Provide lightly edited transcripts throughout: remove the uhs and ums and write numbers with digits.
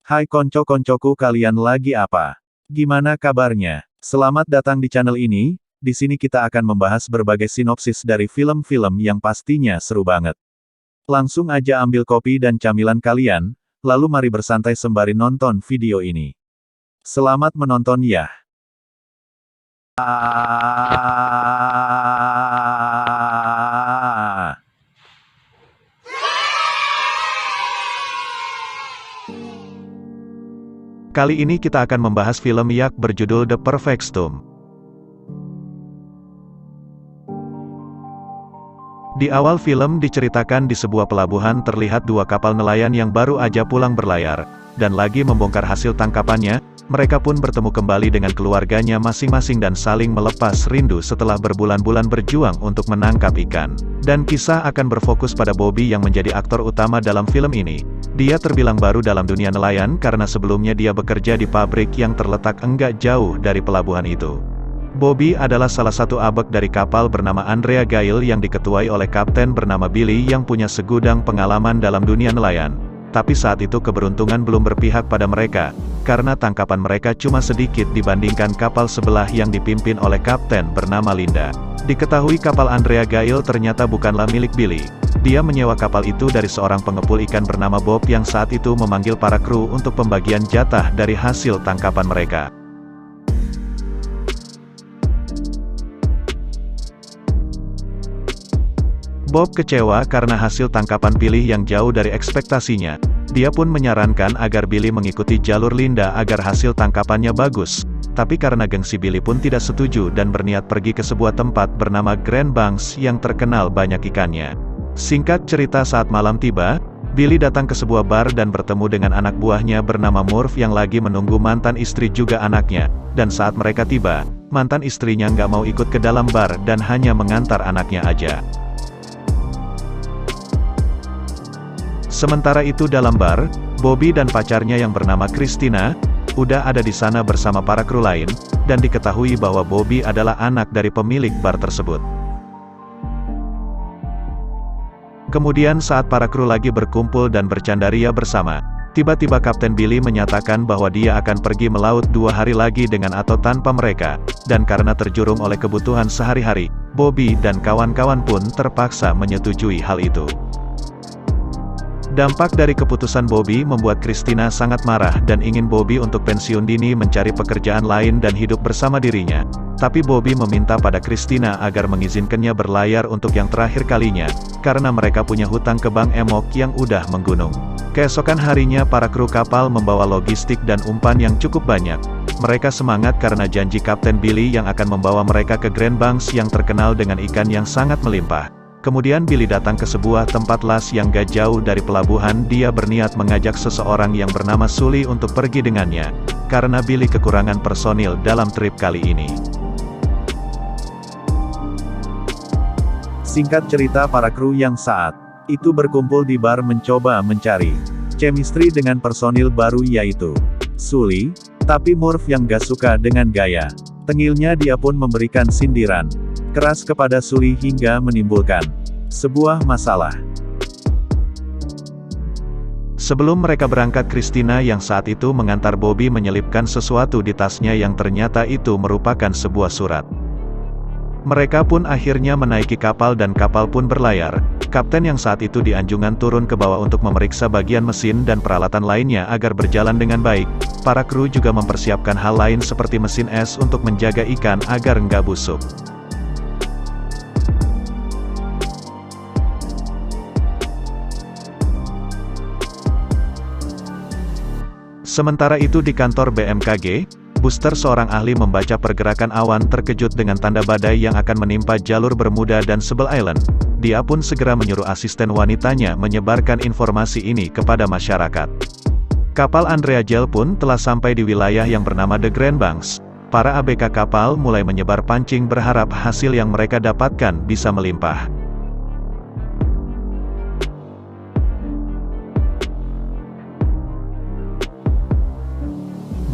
Hai konco-koncoku, kalian lagi apa? Gimana kabarnya? Selamat datang di channel ini. Di sini kita akan membahas berbagai sinopsis dari film-film yang pastinya seru banget. Langsung aja ambil kopi dan camilan kalian, lalu mari bersantai sembari nonton video ini. Selamat menonton ya. Kali ini kita akan membahas film Yak berjudul The Perfect Storm. Di awal film diceritakan di sebuah pelabuhan terlihat dua kapal nelayan yang baru aja pulang berlayar, dan lagi membongkar hasil tangkapannya. Mereka pun bertemu kembali dengan keluarganya masing-masing dan saling melepas rindu setelah berbulan-bulan berjuang untuk menangkap ikan. Dan kisah akan berfokus pada Bobby yang menjadi aktor utama dalam film ini. Dia terbilang baru dalam dunia nelayan karena sebelumnya dia bekerja di pabrik yang terletak enggak jauh dari pelabuhan itu. Bobby adalah salah satu abek dari kapal bernama Andrea Gail yang diketuai oleh kapten bernama Billy yang punya segudang pengalaman dalam dunia nelayan. Tapi saat itu keberuntungan belum berpihak pada mereka, karena tangkapan mereka cuma sedikit dibandingkan kapal sebelah yang dipimpin oleh kapten bernama Linda. Diketahui kapal Andrea Gail ternyata bukanlah milik Billy. Dia menyewa kapal itu dari seorang pengepul ikan bernama Bob yang saat itu memanggil para kru untuk pembagian jatah dari hasil tangkapan mereka. Bob kecewa karena hasil tangkapan Billy yang jauh dari ekspektasinya. Dia pun menyarankan agar Billy mengikuti jalur Linda agar hasil tangkapannya bagus. Tapi karena gengsi Billy pun tidak setuju dan berniat pergi ke sebuah tempat bernama Grand Banks yang terkenal banyak ikannya. Singkat cerita, saat malam tiba, Billy datang ke sebuah bar dan bertemu dengan anak buahnya bernama Murph yang lagi menunggu mantan istri juga anaknya. Dan saat mereka tiba, mantan istrinya nggak mau ikut ke dalam bar dan hanya mengantar anaknya aja. Sementara itu dalam bar, Bobby dan pacarnya yang bernama Christina, udah ada di sana bersama para kru lain, dan diketahui bahwa Bobby adalah anak dari pemilik bar tersebut. Kemudian saat para kru lagi berkumpul dan bercandaria bersama, tiba-tiba Kapten Billy menyatakan bahwa dia akan pergi melaut 2 hari lagi dengan atau tanpa mereka, dan karena terjurung oleh kebutuhan sehari-hari, Bobby dan kawan-kawan pun terpaksa menyetujui hal itu. Dampak dari keputusan Bobby membuat Christina sangat marah dan ingin Bobby untuk pensiun dini mencari pekerjaan lain dan hidup bersama dirinya. Tapi Bobby meminta pada Christina agar mengizinkannya berlayar untuk yang terakhir kalinya, karena mereka punya hutang ke Bank Emok yang udah menggunung. Keesokan harinya para kru kapal membawa logistik dan umpan yang cukup banyak. Mereka semangat karena janji Kapten Billy yang akan membawa mereka ke Grand Banks yang terkenal dengan ikan yang sangat melimpah. Kemudian Billy datang ke sebuah tempat las yang gak jauh dari pelabuhan. Dia berniat mengajak seseorang yang bernama Sully untuk pergi dengannya, karena Billy kekurangan personil dalam trip kali ini. Singkat cerita, para kru yang saat itu berkumpul di bar mencoba mencari chemistry dengan personil baru yaitu Sully, tapi Murph yang gak suka dengan gaya tengilnya. Dia pun memberikan sindiran keras kepada Sully hingga menimbulkan sebuah masalah. Sebelum mereka berangkat, Christina yang saat itu mengantar Bobby menyelipkan sesuatu di tasnya yang ternyata itu merupakan sebuah surat. Mereka pun akhirnya menaiki kapal dan kapal pun berlayar. Kapten yang saat itu di anjungan turun ke bawah untuk memeriksa bagian mesin dan peralatan lainnya agar berjalan dengan baik. Para kru juga mempersiapkan hal lain seperti mesin es untuk menjaga ikan agar nggak busuk. Sementara itu di kantor BMKG, Buster, seorang ahli membaca pergerakan awan, terkejut dengan tanda badai yang akan menimpa jalur Bermuda dan Sable Island. Dia pun segera menyuruh asisten wanitanya menyebarkan informasi ini kepada masyarakat. Kapal Andrea Gail pun telah sampai di wilayah yang bernama The Grand Banks. Para ABK kapal mulai menyebar pancing berharap hasil yang mereka dapatkan bisa melimpah.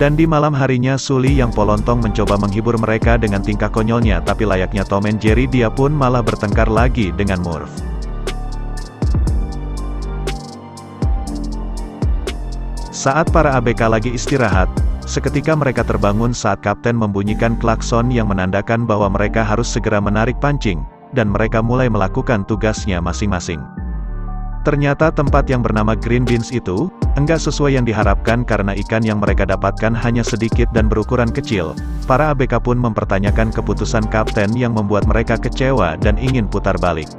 Dan di malam harinya Sully yang polontong mencoba menghibur mereka dengan tingkah konyolnya, tapi layaknya Tom and Jerry dia pun malah bertengkar lagi dengan Murph. Saat para ABK lagi istirahat, seketika mereka terbangun saat kapten membunyikan klakson yang menandakan bahwa mereka harus segera menarik pancing, dan mereka mulai melakukan tugasnya masing-masing. Ternyata tempat yang bernama Green Beans itu, enggak sesuai yang diharapkan karena ikan yang mereka dapatkan hanya sedikit dan berukuran kecil. Para ABK pun mempertanyakan keputusan kapten yang membuat mereka kecewa dan ingin putar balik.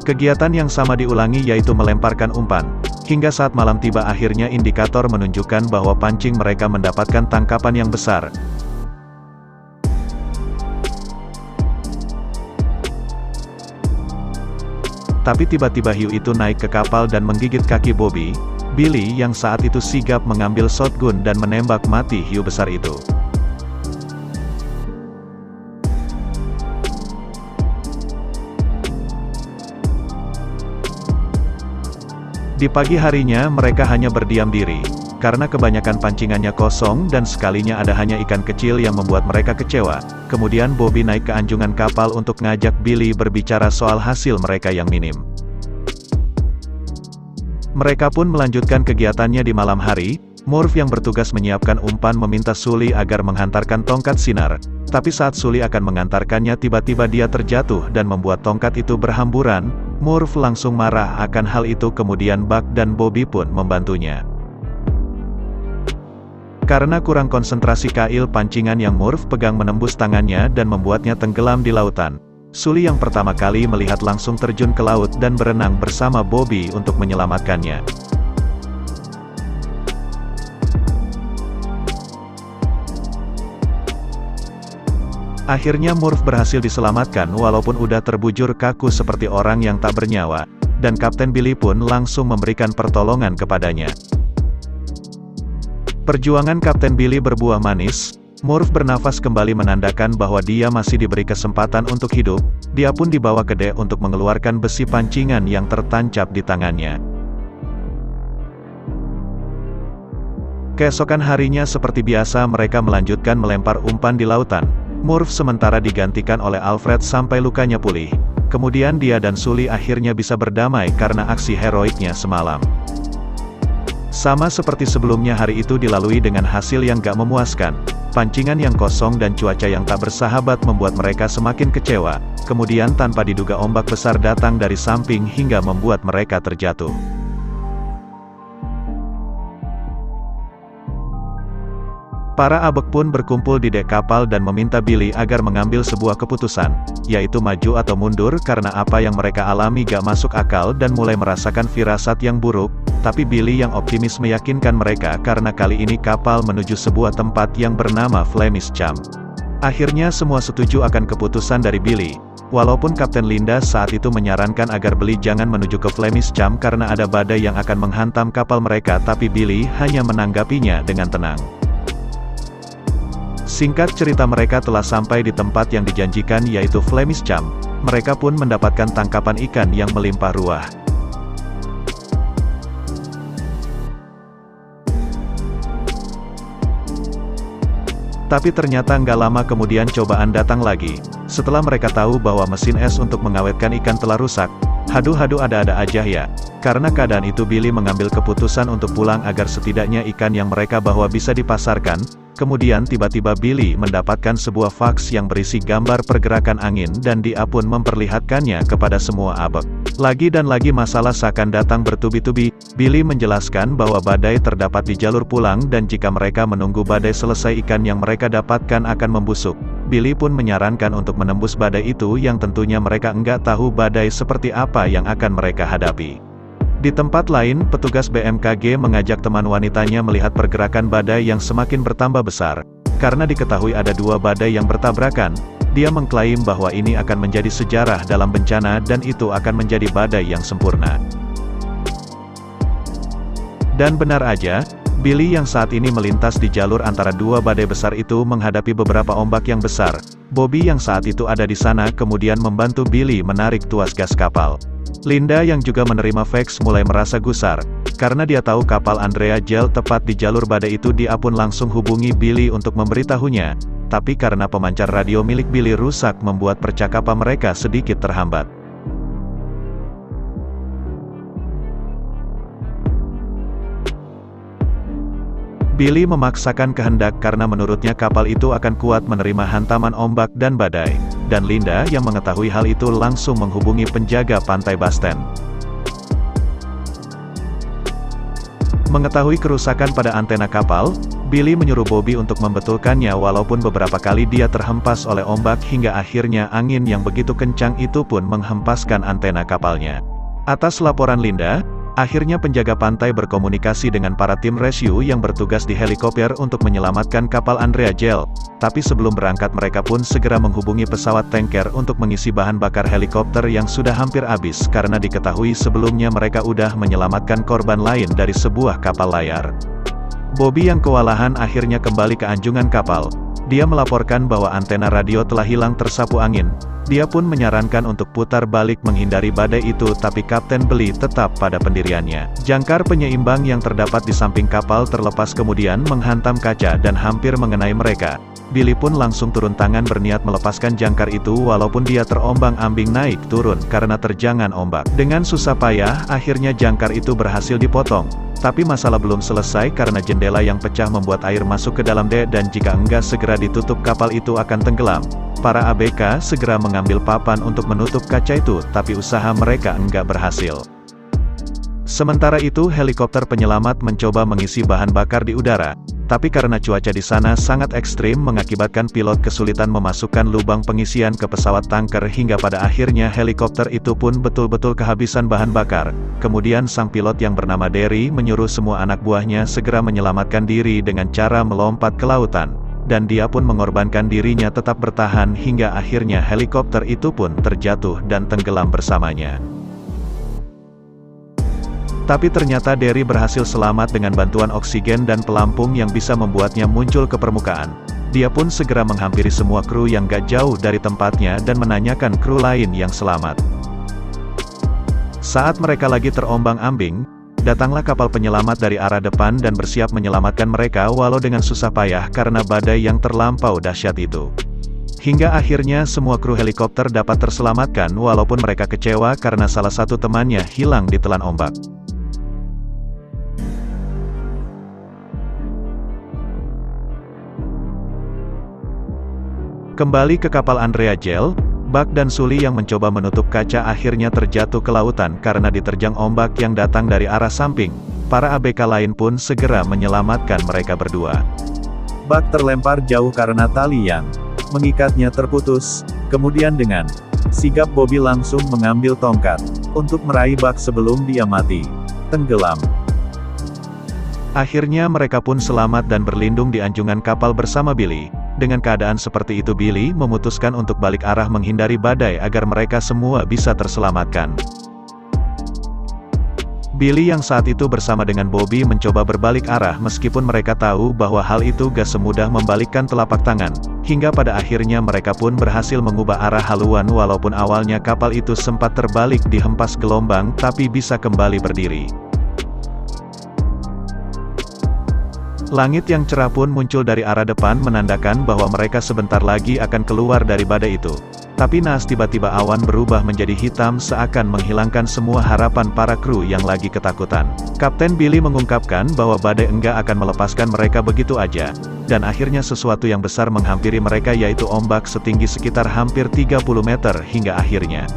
Kegiatan yang sama diulangi yaitu melemparkan umpan. Hingga saat malam tiba akhirnya indikator menunjukkan bahwa pancing mereka mendapatkan tangkapan yang besar. Tapi tiba-tiba hiu itu naik ke kapal dan menggigit kaki Bobby. Billy yang saat itu sigap mengambil shotgun dan menembak mati hiu besar itu. Di pagi harinya mereka hanya berdiam diri, karena kebanyakan pancingannya kosong dan sekalinya ada hanya ikan kecil yang membuat mereka kecewa. Kemudian Bobby naik ke anjungan kapal untuk ngajak Billy berbicara soal hasil mereka yang minim. Mereka pun melanjutkan kegiatannya di malam hari. Murph yang bertugas menyiapkan umpan meminta Sully agar menghantarkan tongkat sinar, tapi saat Sully akan mengantarkannya tiba-tiba dia terjatuh dan membuat tongkat itu berhamburan. Murph langsung marah akan hal itu kemudian Buck dan Bobby pun membantunya. Karena kurang konsentrasi kail pancingan yang Murph pegang menembus tangannya dan membuatnya tenggelam di lautan. Sully yang pertama kali melihat langsung terjun ke laut dan berenang bersama Bobby untuk menyelamatkannya. Akhirnya Murph berhasil diselamatkan walaupun udah terbujur kaku seperti orang yang tak bernyawa, dan Kapten Billy pun langsung memberikan pertolongan kepadanya. Perjuangan Kapten Billy berbuah manis. Murph bernafas kembali menandakan bahwa dia masih diberi kesempatan untuk hidup. Dia pun dibawa ke dek untuk mengeluarkan besi pancingan yang tertancap di tangannya. Keesokan harinya seperti biasa mereka melanjutkan melempar umpan di lautan. Murph sementara digantikan oleh Alfred sampai lukanya pulih. Kemudian dia dan Sully akhirnya bisa berdamai karena aksi heroiknya semalam. Sama seperti sebelumnya, hari itu dilalui dengan hasil yang gak memuaskan. Pancingan yang kosong dan cuaca yang tak bersahabat membuat mereka semakin kecewa. Kemudian tanpa diduga ombak besar datang dari samping hingga membuat mereka terjatuh. Para ABK pun berkumpul di dek kapal dan meminta Billy agar mengambil sebuah keputusan, yaitu maju atau mundur karena apa yang mereka alami gak masuk akal dan mulai merasakan firasat yang buruk. Tapi Billy yang optimis meyakinkan mereka karena kali ini kapal menuju sebuah tempat yang bernama Flemish Cham. Akhirnya semua setuju akan keputusan dari Billy. Walaupun Kapten Linda saat itu menyarankan agar Billy jangan menuju ke Flemish Cham karena ada badai yang akan menghantam kapal mereka, tapi Billy hanya menanggapinya dengan tenang. Singkat cerita, mereka telah sampai di tempat yang dijanjikan yaitu Flemish Cham. Mereka pun mendapatkan tangkapan ikan yang melimpah ruah. Tapi ternyata nggak lama kemudian cobaan datang lagi. Setelah mereka tahu bahwa mesin es untuk mengawetkan ikan telah rusak. Haduh ada-ada aja ya. Karena keadaan itu Billy mengambil keputusan untuk pulang agar setidaknya ikan yang mereka bawa bisa dipasarkan. Kemudian tiba-tiba Billy mendapatkan sebuah faks yang berisi gambar pergerakan angin dan dia pun memperlihatkannya kepada semua ABK. Lagi dan lagi masalah seakan datang bertubi-tubi. Billy menjelaskan bahwa badai terdapat di jalur pulang dan jika mereka menunggu badai selesai ikan yang mereka dapatkan akan membusuk. Billy pun menyarankan untuk menembus badai itu yang tentunya mereka enggak tahu badai seperti apa yang akan mereka hadapi. Di tempat lain, petugas BMKG mengajak teman wanitanya melihat pergerakan badai yang semakin bertambah besar. Karena diketahui ada dua badai yang bertabrakan, dia mengklaim bahwa ini akan menjadi sejarah dalam bencana dan itu akan menjadi badai yang sempurna. Dan benar aja, Billy yang saat ini melintas di jalur antara dua badai besar itu menghadapi beberapa ombak yang besar. Bobby yang saat itu ada di sana kemudian membantu Billy menarik tuas gas kapal. Linda yang juga menerima fax mulai merasa gusar, karena dia tahu kapal Andrea Gel tepat di jalur badai itu. Dia pun langsung hubungi Billy untuk memberitahunya, tapi karena pemancar radio milik Billy rusak membuat percakapan mereka sedikit terhambat. Billy memaksakan kehendak karena menurutnya kapal itu akan kuat menerima hantaman ombak dan badai, dan Linda yang mengetahui hal itu langsung menghubungi penjaga pantai Basten. Mengetahui kerusakan pada antena kapal, Billy menyuruh Bobby untuk membetulkannya walaupun beberapa kali dia terhempas oleh ombak hingga akhirnya angin yang begitu kencang itu pun menghempaskan antena kapalnya. Atas laporan Linda, akhirnya penjaga pantai berkomunikasi dengan para tim rescue yang bertugas di helikopter untuk menyelamatkan kapal Andrea Gell. Tapi sebelum berangkat mereka pun segera menghubungi pesawat tanker untuk mengisi bahan bakar helikopter yang sudah hampir habis karena diketahui sebelumnya mereka udah menyelamatkan korban lain dari sebuah kapal layar. Bobby yang kewalahan akhirnya kembali ke anjungan kapal. Dia melaporkan bahwa antena radio telah hilang tersapu angin. Dia pun menyarankan untuk putar balik menghindari badai itu tapi Kapten Billy tetap pada pendiriannya. Jangkar penyeimbang yang terdapat di samping kapal terlepas kemudian menghantam kaca dan hampir mengenai mereka. Billy pun langsung turun tangan berniat melepaskan jangkar itu walaupun dia terombang-ambing naik turun karena terjangan ombak. Dengan susah payah, akhirnya jangkar itu berhasil dipotong. Tapi masalah belum selesai karena jendela yang pecah membuat air masuk ke dalam dek dan jika enggak segera ditutup kapal itu akan tenggelam. Para ABK segera mengambil papan untuk menutup kaca itu, tapi usaha mereka enggak berhasil. Sementara itu helikopter penyelamat mencoba mengisi bahan bakar di udara. Tapi karena cuaca di sana sangat ekstrim mengakibatkan pilot kesulitan memasukkan lubang pengisian ke pesawat tanker hingga pada akhirnya helikopter itu pun betul-betul kehabisan bahan bakar. Kemudian sang pilot yang bernama Derry menyuruh semua anak buahnya segera menyelamatkan diri dengan cara melompat ke lautan. Dan dia pun mengorbankan dirinya tetap bertahan hingga akhirnya helikopter itu pun terjatuh dan tenggelam bersamanya. Tapi ternyata Derry berhasil selamat dengan bantuan oksigen dan pelampung yang bisa membuatnya muncul ke permukaan. Dia pun segera menghampiri semua kru yang gak jauh dari tempatnya dan menanyakan kru lain yang selamat. Saat mereka lagi terombang-ambing, datanglah kapal penyelamat dari arah depan dan bersiap menyelamatkan mereka walau dengan susah payah karena badai yang terlampau dahsyat itu. Hingga akhirnya semua kru helikopter dapat terselamatkan walaupun mereka kecewa karena salah satu temannya hilang ditelan ombak. Kembali ke kapal Andrea Gell, Buck dan Sully yang mencoba menutup kaca akhirnya terjatuh ke lautan karena diterjang ombak yang datang dari arah samping. Para ABK lain pun segera menyelamatkan mereka berdua. Buck terlempar jauh karena tali yang mengikatnya terputus. Kemudian dengan sigap Bobby langsung mengambil tongkat untuk meraih Buck sebelum dia mati tenggelam. Akhirnya mereka pun selamat dan berlindung di anjungan kapal bersama Billy. Dengan keadaan seperti itu Billy memutuskan untuk balik arah menghindari badai agar mereka semua bisa terselamatkan. Billy yang saat itu bersama dengan Bobby mencoba berbalik arah meskipun mereka tahu bahwa hal itu gak semudah membalikkan telapak tangan. Hingga pada akhirnya mereka pun berhasil mengubah arah haluan walaupun awalnya kapal itu sempat terbalik dihempas gelombang tapi bisa kembali berdiri. Langit yang cerah pun muncul dari arah depan menandakan bahwa mereka sebentar lagi akan keluar dari badai itu. Tapi naas tiba-tiba awan berubah menjadi hitam seakan menghilangkan semua harapan para kru yang lagi ketakutan. Kapten Billy mengungkapkan bahwa badai enggak akan melepaskan mereka begitu aja. Dan akhirnya sesuatu yang besar menghampiri mereka yaitu ombak setinggi sekitar hampir 30 meter hingga akhirnya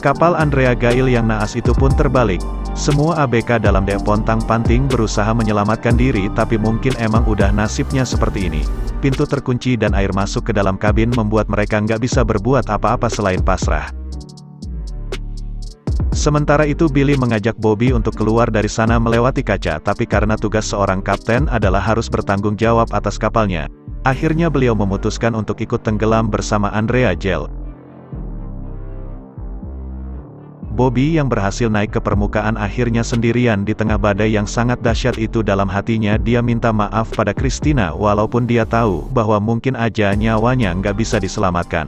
kapal Andrea Gell yang naas itu pun terbalik. Semua ABK dalam dek pontang-panting berusaha menyelamatkan diri tapi mungkin emang udah nasibnya seperti ini. Pintu terkunci dan air masuk ke dalam kabin membuat mereka nggak bisa berbuat apa-apa selain pasrah. Sementara itu Billy mengajak Bobby untuk keluar dari sana melewati kaca tapi karena tugas seorang kapten adalah harus bertanggung jawab atas kapalnya. Akhirnya beliau memutuskan untuk ikut tenggelam bersama Andrea Gell. Bobby yang berhasil naik ke permukaan akhirnya sendirian di tengah badai yang sangat dahsyat itu. Dalam hatinya dia minta maaf pada Christina walaupun dia tahu bahwa mungkin aja nyawanya nggak bisa diselamatkan.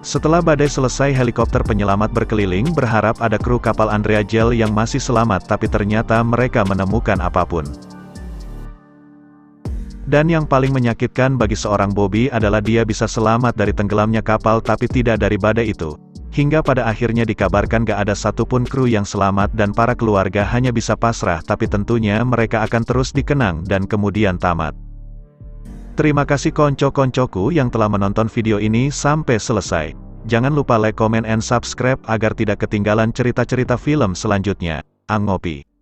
Setelah badai selesai helikopter penyelamat berkeliling berharap ada kru kapal Andrea Gell yang masih selamat tapi ternyata mereka menemukan apapun. Dan yang paling menyakitkan bagi seorang Bobby adalah dia bisa selamat dari tenggelamnya kapal tapi tidak dari badai itu. Hingga pada akhirnya dikabarkan gak ada satupun kru yang selamat dan para keluarga hanya bisa pasrah, tapi tentunya mereka akan terus dikenang dan kemudian tamat. Terima kasih konco-koncoku yang telah menonton video ini sampai selesai. Jangan lupa like, comment, and subscribe agar tidak ketinggalan cerita-cerita film selanjutnya. Ang Ngopi.